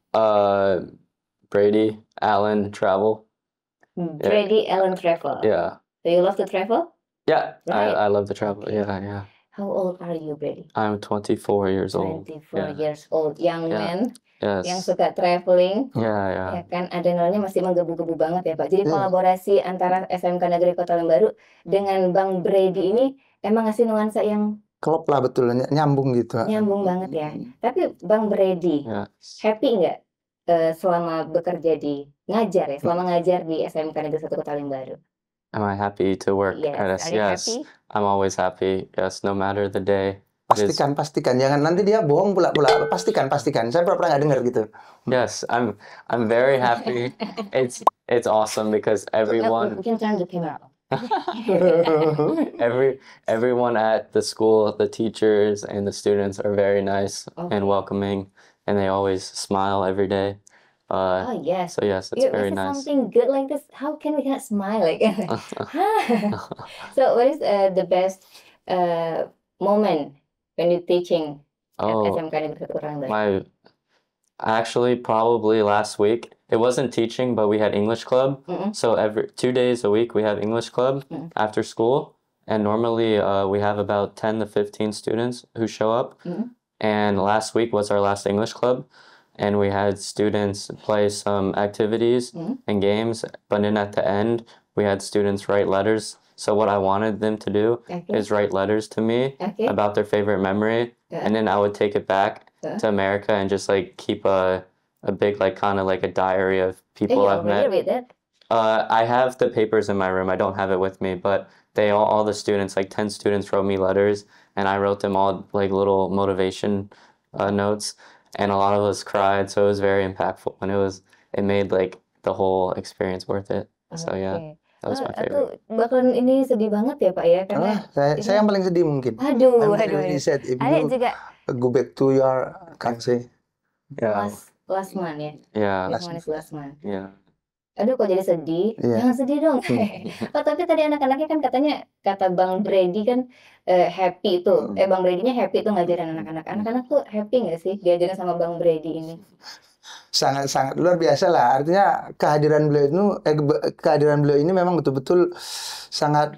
Brady Allen Travel. Brady Allen Travel. Yeah. Do you love to travel? Yeah, Right. I love to travel. Yeah. How old are you, Brady? I'm 24 years old. 24 years old, young man Yes. yang suka traveling. Yeah. Ya kan, adrenalinnya masih menggebu-gebu banget ya Pak. Jadi kolaborasi antara SMK Negeri Kota Baru dengan Bang Brady ini emang ngasih nuansa yang klop lah, betul, nyambung gitu. nyambung banget ya. Tapi Bang Brady, happy nggak selama bekerja ngajar ya, selama ngajar di SMK Negeri 1 Kota Baru? Am I happy to work at Are you Yes, happy? I'm always happy. Yes, no matter the day. Pastikan, jangan nanti dia bohong pula. Pastikan. Saya pernah nggak dengar gitu. Yes, I'm very happy. It's awesome because everyone We can turn the camera off. everyone at the school, the teachers and the students are very nice and welcoming, and they always smile every day. Oh yes. So yes, it's very If it's nice. something good like this, how can we not smile like? So what is the best moment when you're teaching at SMK Negeri 1 Kota Baru? Actually, probably last week. It wasn't teaching, but we had English club. So every 2 days a week we have English club after school, and normally we have about 10 to 15 students who show up. And last week was our last English club. And we had students play some activities and games, but then at the end, we had students write letters. So what I wanted them to do is write letters to me about their favorite memory, and then I would take it back to America and just like keep a big like kind of like a diary of people I've met. Read that? I have the papers in my room. I don't have it with me, but they all the students, like 10 students, wrote me letters, and I wrote them all like little motivation notes. And a lot of us cried, so it was very impactful, and it made like the whole experience worth it. So yeah, that was my favorite. Aku bakalan ini sedih banget ya Pak ya, karena Saya yang paling sedih mungkin. aduh. Really sad if Ada you juga go back to your country. Yeah. last month ya. Yeah. Last month. Yeah. Aduh kok jadi sedih? Jangan sedih dong. Tapi tadi anak-anaknya kan kata Bang Brady kan happy tuh. Bang Brady-nya happy tuh ngajarin anak-anak. Anak-anak tuh happy nggak sih diajarin sama Bang Brady ini? Sangat luar biasa lah. Artinya kehadiran beliau ini memang betul-betul sangat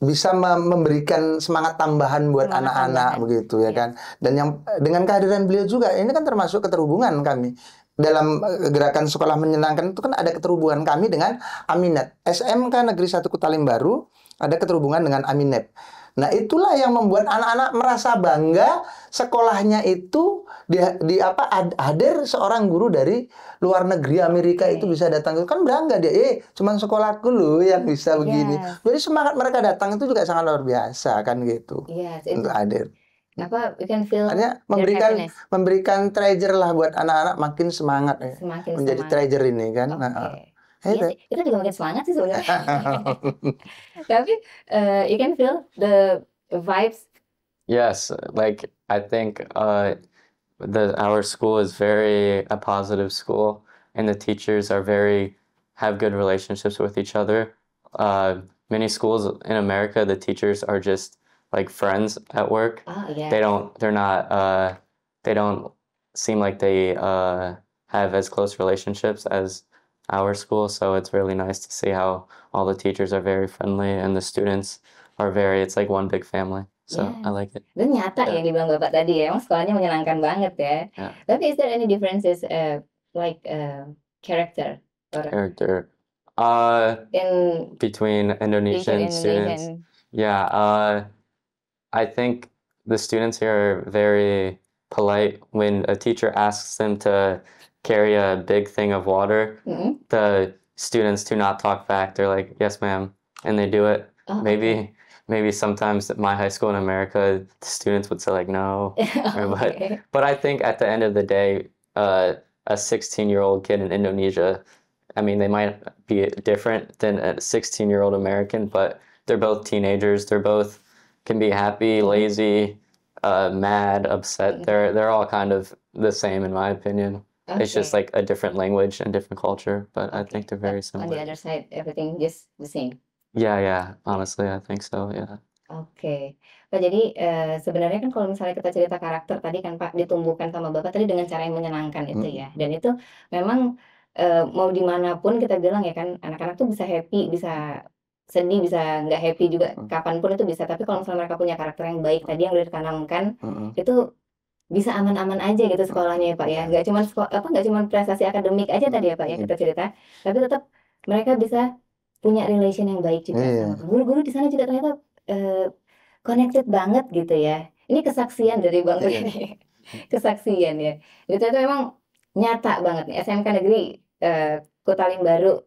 bisa memberikan semangat tambahan buat anak-anak begitu ya kan. Dan yang dengan kehadiran beliau juga ini kan termasuk keterhubungan kami. Dalam gerakan sekolah menyenangkan itu kan ada keterhubungan kami dengan Aminet. SMK Negeri 1 Kota Baru ada keterhubungan dengan Aminet. Nah itulah yang membuat anak-anak merasa bangga sekolahnya itu hadir seorang guru dari luar negeri Amerika itu bisa datang, kan bangga dia, cuman sekolahku loh yang bisa begini. Yes. Jadi semangat mereka datang itu juga sangat luar biasa kan gitu. Yes, Untuk hadir. you can feel Hanya their happiness. memberikan treasure lah buat anak-anak makin semangat ya. Semakin Menjadi semangat. treasure ini kan. Oke. Itu. Iya sih, kita juga makin semangat sih sebenarnya. Tapi you can feel the vibes. Yes, like I think our school is very a positive school, and the teachers are have good relationships with each other. Many schools in America, the teachers are just like friends at work. Oh yeah. They don't seem like they have as close relationships as our school, so it's really nice to see how all the teachers are very friendly and the students are it's like one big family. So I like it. Dan nyata yang dibilang Bapak tadi ya, emang sekolahnya menyenangkan banget ya. Yeah. Tapi is there any differences like character or Character in between Indonesian students? Indonesian? Yeah, I think the students here are very polite. When a teacher asks them to carry a big thing of water, the students do not talk back. They're like, "Yes, ma'am," and they do it. Oh, Maybe sometimes at my high school in America, the students would say like, "No," Okay. but I think at the end of the day, a 16-year-old kid in Indonesia, I mean, they might be different than a 16-year-old American, but they're both teenagers. They're both can be happy, lazy, mad, upset. They're all kind of the same in my opinion. It's just like a different language and different culture, but I think they're very On the similar. other side, everything just the same. Yeah. Honestly, I think so. Yeah. Oke. Pak, jadi sebenarnya kan kalau misalnya kita cerita karakter tadi kan Pak ditumbuhkan sama Bapak tadi dengan cara yang menyenangkan itu ya. Dan itu memang mau dimanapun kita bilang ya kan anak-anak tuh bisa happy, bisa sedih, bisa nggak happy juga kapanpun itu bisa. Tapi kalau misalnya mereka punya karakter yang baik tadi yang udah ditanamkan itu bisa aman-aman aja gitu sekolahnya ya Pak ya. Nggak cuma prestasi akademik aja tadi ya Pak ya kita cerita. Tapi tetap mereka bisa punya relation yang baik juga sama guru-guru di sana juga ternyata connected banget gitu ya. Ini kesaksian dari Bang Rudi. Kesaksian ya. Itu memang nyata banget nih. SMK Negeri Kota Limbaru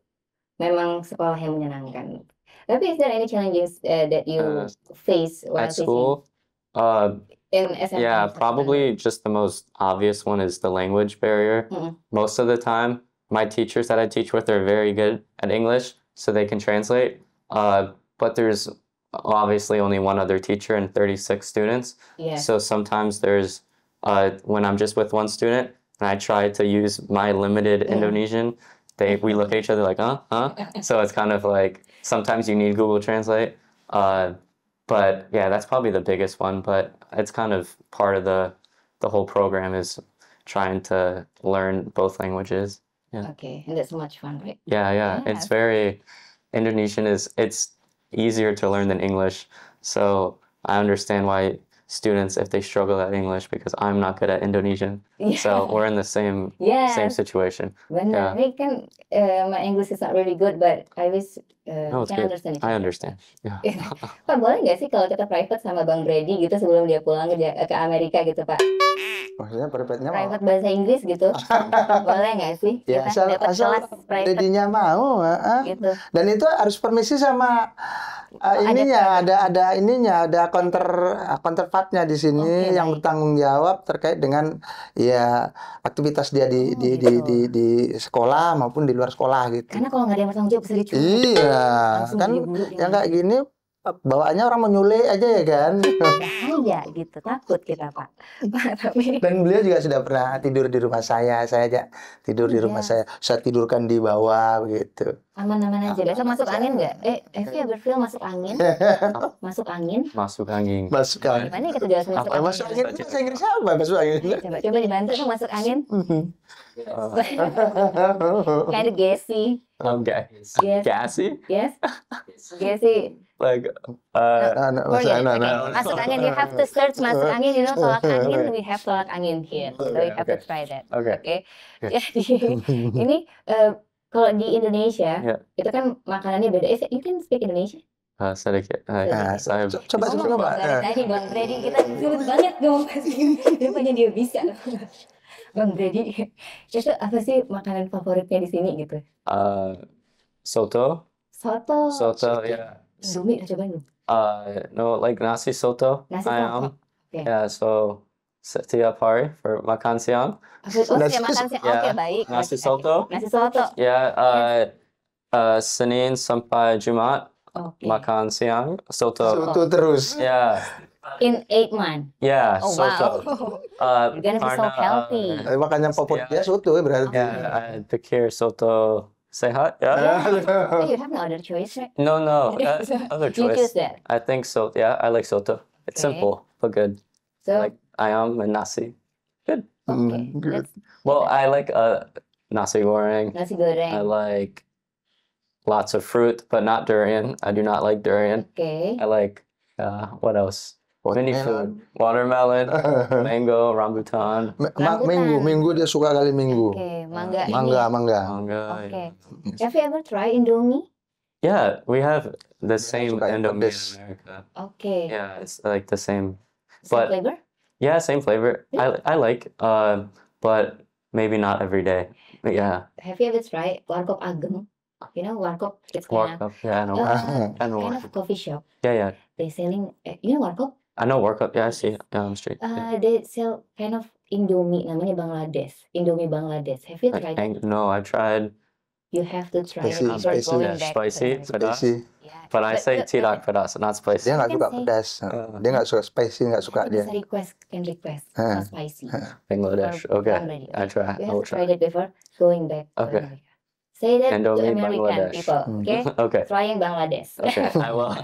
memang sekolah yang menyenangkan. Tapi is there any challenges that you face while At school, in SMK? yeah, probably just the most obvious one is the language barrier. Most of the time, my teachers that I teach with are very good at English, so they can translate. But there's obviously only one other teacher and 36 students. Yeah. So sometimes there's when I'm just with one student and I try to use my limited Indonesian, we look at each other like, huh? So it's kind of like sometimes you need Google Translate. But yeah, that's probably the biggest one. But it's kind of part of the whole program is trying to learn both languages. Yeah. Okay, and that's much fun, right? Yeah. It's very Indonesian it's easier to learn than English. So I understand why students, if they struggle at English, because I'm not good at Indonesian. So we're in the same situation. Benar, ini kan my English is not really good, but I wish No, it's can good. understand. I understand. Yeah. Pak, boleh nggak sih kalau kita private sama Bang Brady gitu sebelum dia pulang ke Amerika gitu Pak? Maksudnya private-nya mau? Private bahasa Inggris gitu. Boleh nggak sih? Ya, Kita dapat asal kelas private Dedinya mau, gitu. Dan itu harus permisi sama ada counterpartnya di sini yang bertanggung jawab terkait dengan ya aktivitas dia di sekolah maupun di luar sekolah gitu. Karena kalau nggak ada yang bertanggung jawab bisa diculik. Iya, Langsung kan jadi guru di yang kayak gini bawaannya orang menyulik aja ya kan. Bahaya gitu, takut kita Pak. Tapi Dan beliau juga sudah pernah tidur di rumah saya aja tidur di rumah saya tidurkan di bawah begitu. Aman-aman aja. Besok masuk angin nggak? Have you ever feel masuk angin? Masuk angin? Masuk angin. Masuk angin. Gimana kita jelasin masuk angin? Masuk angin bahasa Inggris apa? Masuk angin. Coba dibantu dong masuk angin. Kind of gassy. Okay. Yes. Gassy? Yes. Gassy. Like Masuk angin. You have to search masuk angin. You know tolak angin. We have tolak angin here. So you have to try that. Okay. Jadi ini kalau di Indonesia itu kan makanannya beda. You can speak Indonesian? sedikit. Nah, Saya coba Ngomong coba. dong dari tadi Bang Brady, kita sulit banget ngomong rupanya dia bisa. Bang Brady, itu apa sih makanan favoritnya di sini gitu? soto. Soto. Soto, yeah. Indomie udah cobain belum? No, like nasi soto. Nasi Ayam. soto. Oke. Yeah, so setiap hari for makan siang. Oh, Nasi- siap makan siang. Ya, Oke, baik. nasi Oke. soto. Nasi soto. Yeah, Senin sampai Jumat Oke. makan siang soto. Soto terus. Yeah, In 8 months. yeah, Oh, soto. wow. You're gonna be so Karena, healthy. Makanya favoritnya soto berarti. yeah, I pikir soto sehat. Yeah. You have no other choice, right? No, other You choose choice. that. I think so. Yeah, I like soto. It's Okay. simple but good. So, Like ayam and nasi. Good. okay. good. Let's Well, I like nasi goreng. nasi goreng. I like lots of fruit, but not durian. I do not like durian. Oke. I like what else? Mini food. Watermelon, mango, rambutan, Rambutan. Minggu dia suka kali minggu. Oke, mangga ini. Mangga. manga. Oke. Yeah. Have you ever tried Indomie? Yeah, we have the same suka yang Indomie pedes. in America. Oke. Yeah, it's like the same. Same but- flavor? Yeah, same flavor. I like, but maybe not every day. But yeah, Have you ever tried Warkop Ageng? You know Warkop? It's kind Warkup. Yeah, I know. I know kind Warkup. of coffee shop. Yeah. They selling, you know Warkop? I know Warkup. Yeah, I see it. Yeah, on the street. Yeah. They sell kind of Indomie, namanya Bangladesh. Indomie Bangladesh. Have you Like, tried it? no, I tried. You have to try it Spicy, before spicy. going Yeah, back. spicy, to pedas. Spicy. Yeah. But I say tidak pedas, not spicy. Dia nggak You suka can say- pedas. Dia nggak suka spicy, nggak suka Nanti dia. bisa request, can request Ah. not spicy. Bangladesh. Or Okay, Bangladesh. I try. You I have will to try. try that before going back to Okay. America. Say that to Indomie American Bangladesh. people, okay? Okay. Trying Bangladesh. Okay, I will.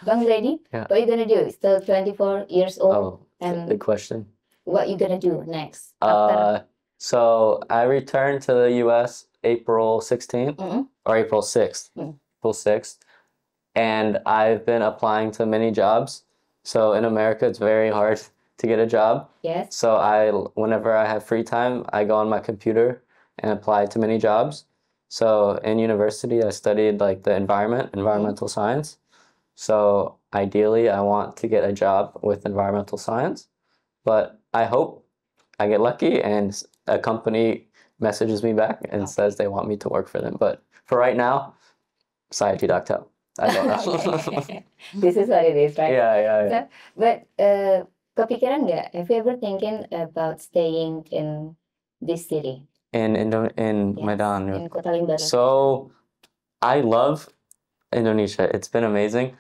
Bang Brady, Yeah. what you gonna do? Still 24 years old, Oh, and good question. what you gonna do next? After, So I returned to the U.S. April 16th Mm-mm. or April 6th. Mm. April 6th. And I've been applying to many jobs. So in America, it's very hard to get a job. yes, So whenever I have free time, I go on my computer and apply to many jobs. So in university, I studied like the environmental science. So ideally, I want to get a job with environmental science, but I hope I get lucky and a company messages me back and says they want me to work for them. But for right now, saya tidak tahu. I don't know. Okay. This is what it is, right? Yeah. But kepikiran nggak? Have you ever thinking about staying in this city? In Yes, Medan. in Kota Limbaru. So I love Indonesia. It's been amazing.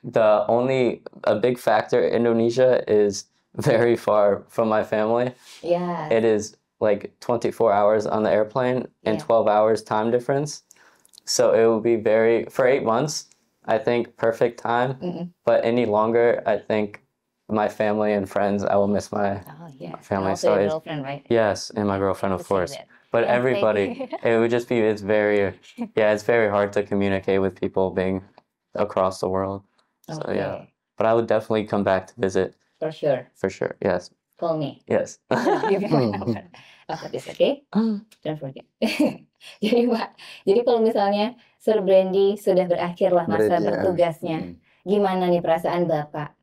A big factor, Indonesia is very far from my family. yeah. It is like 24 hours on the airplane and Yeah. 12 hours time difference. So it will be for 8 months, I think perfect time. Mm-mm. But any longer, I think my family and friends, I will miss my, Oh yeah. family, And also so your it's- girlfriend, right? yes, and my girlfriend, of To say course. that. But Yeah, everybody, it would just be, it's very hard to communicate with people being across the world. So Okay. yeah, but I would definitely come back to visit For sure. Yes, Call me. yes. Give me my number. After this, okay? Don't forget. Jadi Pak, jadi kalau misalnya Sir Brandy sudah berakhir lah masa Brandy, ya. bertugasnya, gimana nih perasaan Bapak?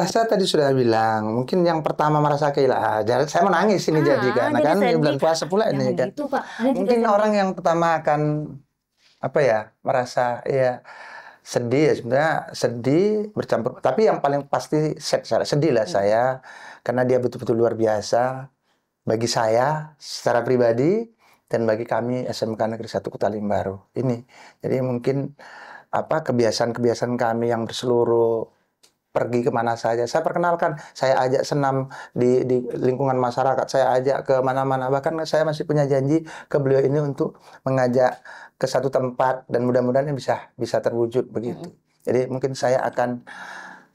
Saya tadi sudah bilang, mungkin yang pertama merasa kehilangan. Saya mau nangis ini jadi karena jadi kan sedih. bulan puasa pula Jangan ini kan. gitu Pak. Anda juga Mungkin sedih. orang yang pertama akan apa ya merasa ya sedih ya sebenarnya sedih bercampur. Tapi yang paling pasti sedih lah saya karena dia betul-betul luar biasa bagi saya secara pribadi dan bagi kami SMK Negeri 1 Kota Limbaru ini. Jadi mungkin apa kebiasaan-kebiasaan kami yang berseluruh pergi kemana saja. Saya perkenalkan, saya ajak senam di lingkungan masyarakat, saya ajak ke mana-mana. Bahkan saya masih punya janji ke beliau ini untuk mengajak ke satu tempat dan mudah-mudahan ini bisa terwujud begitu. Jadi mungkin saya akan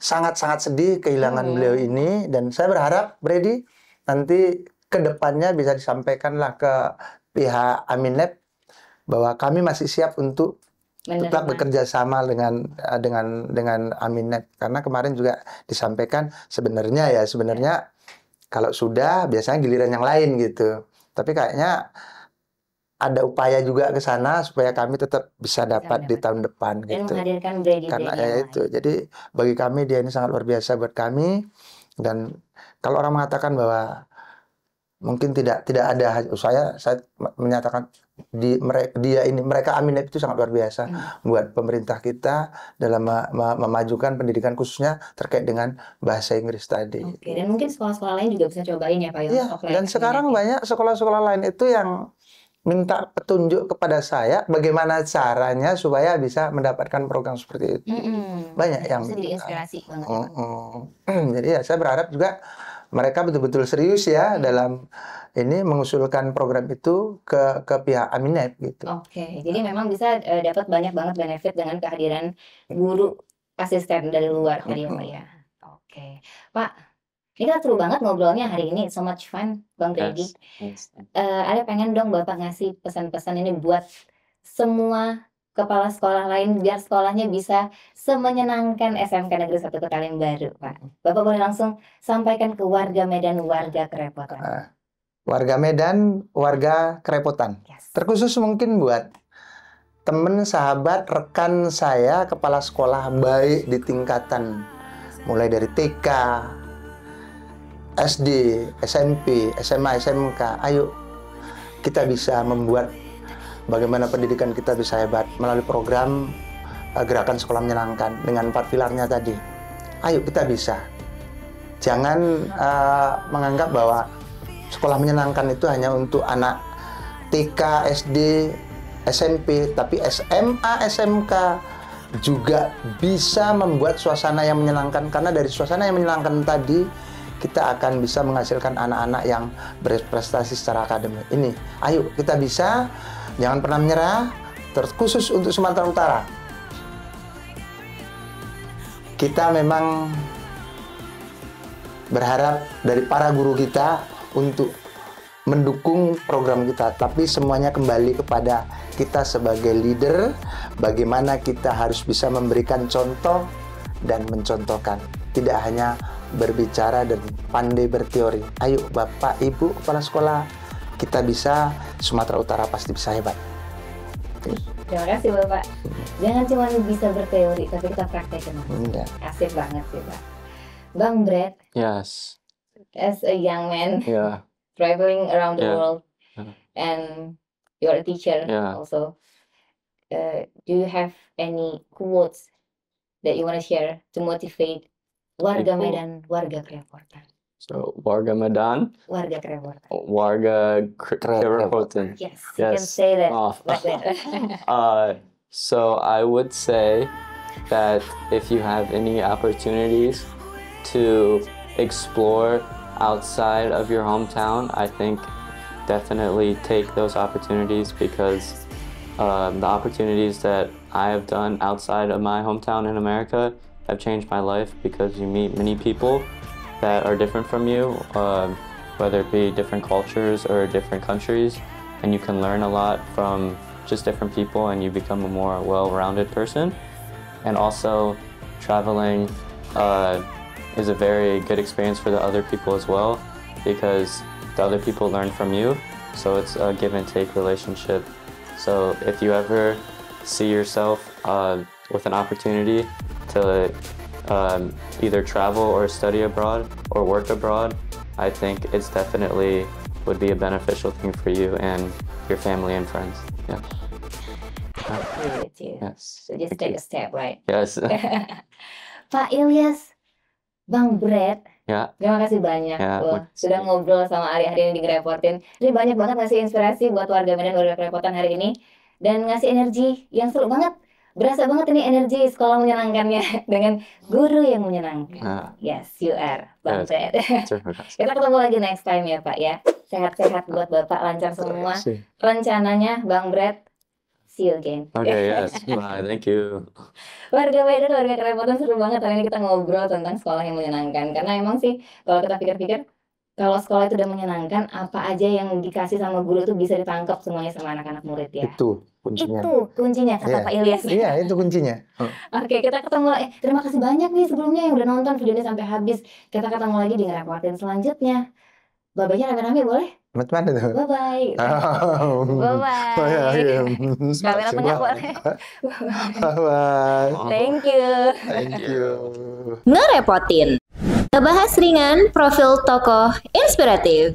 sangat-sangat sedih kehilangan beliau ini dan saya berharap Brady nanti ke depannya bisa disampaikanlah ke pihak Aminep bahwa kami masih siap untuk tetap bekerja sama dengan Aminet karena kemarin juga disampaikan sebenarnya kalau sudah biasanya giliran yang lain gitu tapi kayaknya ada upaya juga ke sana supaya kami tetap bisa dapat di tahun depan Dan gitu. menghadirkan brand Karena yang ya lain. itu, jadi bagi kami dia ini sangat luar biasa buat kami. Dan kalau orang mengatakan bahwa mungkin tidak ada, saya menyatakan mereka Aminep itu sangat luar biasa buat pemerintah kita dalam memajukan pendidikan khususnya terkait dengan bahasa Inggris tadi. Oke, dan mungkin sekolah-sekolah lain juga bisa cobain ya Pak ya. Iya, untuk dan like sekarang Aminep ya. banyak sekolah-sekolah lain itu yang minta petunjuk kepada saya bagaimana caranya supaya bisa mendapatkan program seperti itu. Banyak yang Bisa jadi inspirasi banget. Ya, Pak. Jadi ya saya berharap juga mereka betul-betul serius ya dalam ini mengusulkan program itu ke pihak Aminep gitu. Oke, jadi memang bisa dapat banyak banget benefit dengan kehadiran guru asisten dari luar tadi ya Pak ya. Oke, Pak, ini kan seru banget ngobrolnya hari ini, so much fun, Bang Brady. Yes. Ada pengen dong Bapak ngasih pesan-pesan ini buat semua kepala sekolah lain biar sekolahnya bisa semenyenangkan SMK Negeri 1 Kota Baru, Pak. Bapak boleh langsung sampaikan ke warga Medan, warga kerepotan. Warga Medan, warga kerepotan. Yes. Terkhusus mungkin buat teman, sahabat, rekan saya kepala sekolah baik di tingkatan mulai dari TK, SD, SMP, SMA, SMK. Ayo kita bisa membuat bagaimana pendidikan kita bisa hebat melalui program Gerakan Sekolah Menyenangkan dengan 4 pilarnya tadi. Ayo kita bisa. Jangan menganggap bahwa sekolah menyenangkan itu hanya untuk anak TK, SD, SMP, tapi SMA, SMK juga bisa membuat suasana yang menyenangkan, karena dari suasana yang menyenangkan tadi kita akan bisa menghasilkan anak-anak yang berprestasi secara akademik. Ini, ayo kita bisa, jangan pernah menyerah, terkhusus untuk Sumatera Utara. Kita memang berharap dari para guru kita untuk mendukung program kita, tapi semuanya kembali kepada kita sebagai leader, bagaimana kita harus bisa memberikan contoh dan mencontohkan, tidak hanya berbicara dan pandai berteori. Ayo Bapak, Ibu, Kepala Sekolah, kita bisa, Sumatera Utara pasti bisa hebat. Terima kasih Bapak. Jangan cuma bisa berteori, tapi kita praktekin. Asik banget sih Pak. Bang Brad, Yes. as a young man, Yeah. traveling around the Yeah. world, Yeah. and you're a teacher Yeah. also. Do you have any quotes that you want to share to motivate warga People. Medan, warga kerepotan? So Warga Medan, Warga kerepotan. Warga Kerepotan. Yes, you can Yes. say that Oh. like that. So I would say that if you have any opportunities to explore outside of your hometown, I think definitely take those opportunities, because the opportunities that I have done outside of my hometown in America have changed my life, because you meet many people that are different from you, whether it be different cultures or different countries, and you can learn a lot from just different people, and you become a more well-rounded person. And also, traveling is a very good experience for the other people as well, because the other people learn from you, so it's a give and take relationship. So if you ever see yourself with an opportunity to either travel or study abroad or work abroad, I think it's definitely would be a beneficial thing for you and your family and friends. Yeah. Agree with you. Yes. So just Thank take you. a step, right? Yes. Pak Ilyas, Bang Brad, Ya. terima kasih banyak Ya, loh, makasih. sudah ngobrol sama hari-hari ini di Kerepotin. Ini banyak banget ngasih inspirasi buat warga Medan, warga Kerepotan hari ini, dan ngasih energi yang seru banget. Berasa banget ini energi sekolah menyenangkannya dengan guru yang menyenangkan. Ah. Yes, you are, Bang Yes. Brad. Terima kasih. Kita ketemu lagi next time ya Pak ya. Sehat-sehat buat Bapak, lancar semua rencananya, Bang Brad. See you again. Okay, yes. Bye. Thank you. Warga Medan, warga Kerepotan, seru banget hari ini kita ngobrol tentang sekolah yang menyenangkan. Karena emang sih kalau kita pikir-pikir, kalau sekolah itu udah menyenangkan, apa aja yang dikasih sama guru itu bisa ditangkap semuanya sama anak-anak murid ya. Itu kuncinya. Itu kuncinya kata Iya. Pak Ilyas. Iya, itu kuncinya. Oke, kita ketemu. Terima kasih banyak nih sebelumnya yang udah nonton video ini sampai habis. Kita ketemu lagi di Ngerepotin selanjutnya. Bye-bye-nya rame-rame boleh? Macam mana tuh? Bye-bye. Oh, Bye-bye. oh, ya, ya. Kamera punya boleh. Bye. Thank you. Thank you. Ngerepotin. Ngebahas ringan, profil tokoh inspiratif.